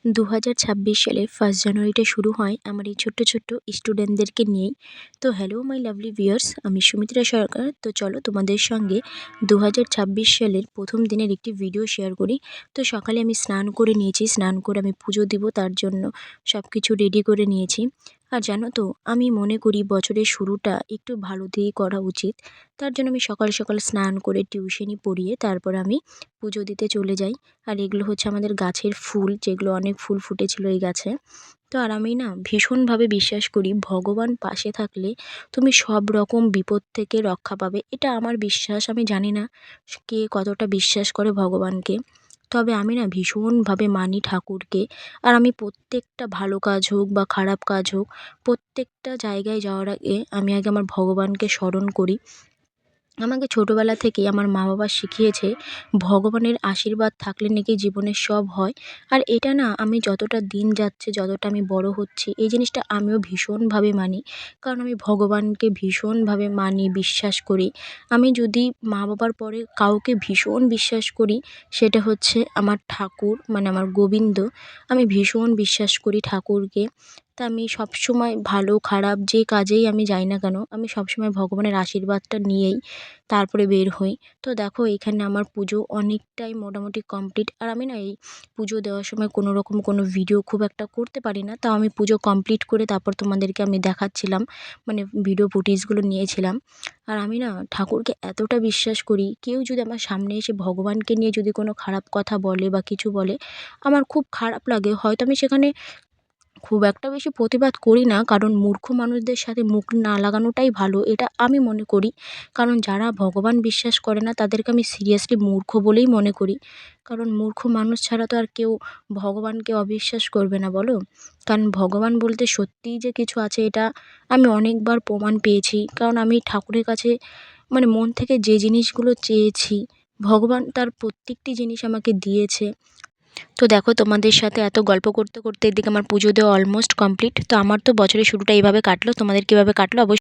2026 সালের 1 জানুয়ারিটা শুরু হয় আমার এই ছোট্ট ছোট্ট স্টুডেন্টদেরকে নিয়েই। তো হ্যালো মাই লাভলি ভিউয়ার্স, আমি সুমিত্রা সরকার। তো চলো তোমাদের সঙ্গে 2026 সালের প্রথম দিনের একটি ভিডিও শেয়ার করি। তো সকালে আমি স্নান করে নিয়েছি, স্নান করে আমি পুজো দিব, তার জন্য সব কিছু রেডি করে নিয়েছি। আর জানো তো, আমি মনে করি বছরের শুরুটা একটু ভালো দিয়েই করা উচিত। তার জন্য আমি সকাল সকাল স্নান করে টিউশনি পড়িয়ে তারপর আমি পুজো দিতে চলে যাই। আর এগুলো হচ্ছে আমাদের গাছের ফুল, যেগুলো অনেক ফুল ফুটেছিল এই গাছে। তো আর আমি না ভীষণভাবে বিশ্বাস করি, ভগবান পাশে থাকলে তুমি সব রকম বিপদ থেকে রক্ষা পাবে। এটা আমার বিশ্বাস। আমি জানি না কে কতটা বিশ্বাস করে ভগবানকে, তবে আমি না ভীষণভাবে মানি ঠাকুরকে। আর আমি প্রত্যেকটা ভালো কাজ হোক বা খারাপ কাজ হোক, প্রত্যেকটা জায়গায় যাওয়ার আগে আমি আগে আমার ভগবানকে স্মরণ করি। আমাকে ছোটোবেলা থেকেই আমার মা বাবা শিখিয়েছে, ভগবানের আশীর্বাদ থাকলে নাকি জীবনে সব হয়। আর এটা না আমি যতটা দিন যাচ্ছে, যতটা আমি বড় হচ্ছি, এই জিনিসটা আমিও ভীষণভাবে মানি। কারণ আমি ভগবানকে ভীষণভাবে মানি, বিশ্বাস করি। আমি যদি মা বাবার পরে কাউকে ভীষণ বিশ্বাস করি, সেটা হচ্ছে আমার ঠাকুর, মানে আমার গোবিন্দ। আমি ভীষণ বিশ্বাস করি ঠাকুরকে। তা আমি সবসময় ভালো খারাপ যে কাজেই আমি যাই না কেন, আমি সবসময় ভগবানের আশীর্বাদটা নিয়েই তারপরে বের হই। তো দেখো, এখানে আমার পুজো অনেকটাই মোটামুটি কমপ্লিট। আর আমি না এই পুজো দেওয়ার সময় কোনো রকম কোনো ভিডিও খুব একটা করতে পারি না, তাও আমি পুজো কমপ্লিট করে তারপর তোমাদেরকে আমি দেখাচ্ছিলাম, মানে ভিডিও ফুটেজগুলো নিয়েছিলাম। আর আমি না ঠাকুরকে এতটা বিশ্বাস করি, কেউ যদি আমার সামনে এসে ভগবানকে নিয়ে যদি কোনো খারাপ কথা বলে বা কিছু বলে, আমার খুব খারাপ লাগে। হয়তো আমি সেখানে খুব একটা বেশি প্রতিবাদ করি না, কারণ মূর্খ মানুষদের সাথে মুখ না লাগানোটাই ভালো, এটা আমি মনে করি। কারণ যারা ভগবান বিশ্বাস করে না তাদেরকে আমি সিরিয়াসলি মূর্খ বলেই মনে করি। কারণ মূর্খ মানুষ ছাড়া তো আর কেউ ভগবানকে অবিশ্বাস করবে না, বলো? কারণ ভগবান বলতে সত্যিই যে কিছু আছে, এটা আমি অনেকবার প্রমাণ পেয়েছি। কারণ আমি ঠাকুরের কাছে মানে মন থেকে যে জিনিসগুলো চেয়েছি, ভগবান তার প্রত্যেকটি জিনিস আমাকে দিয়েছে। তো দেখো, তোমাদের সাথে এত গল্প করতে করতে এদিকে আমার পুজো দেওয়া অলমোস্ট কমপ্লিট। তো আমার তো বছরের শুরুটা এইভাবে কাটলো, তোমাদের কীভাবে কাটলো অবশ্যই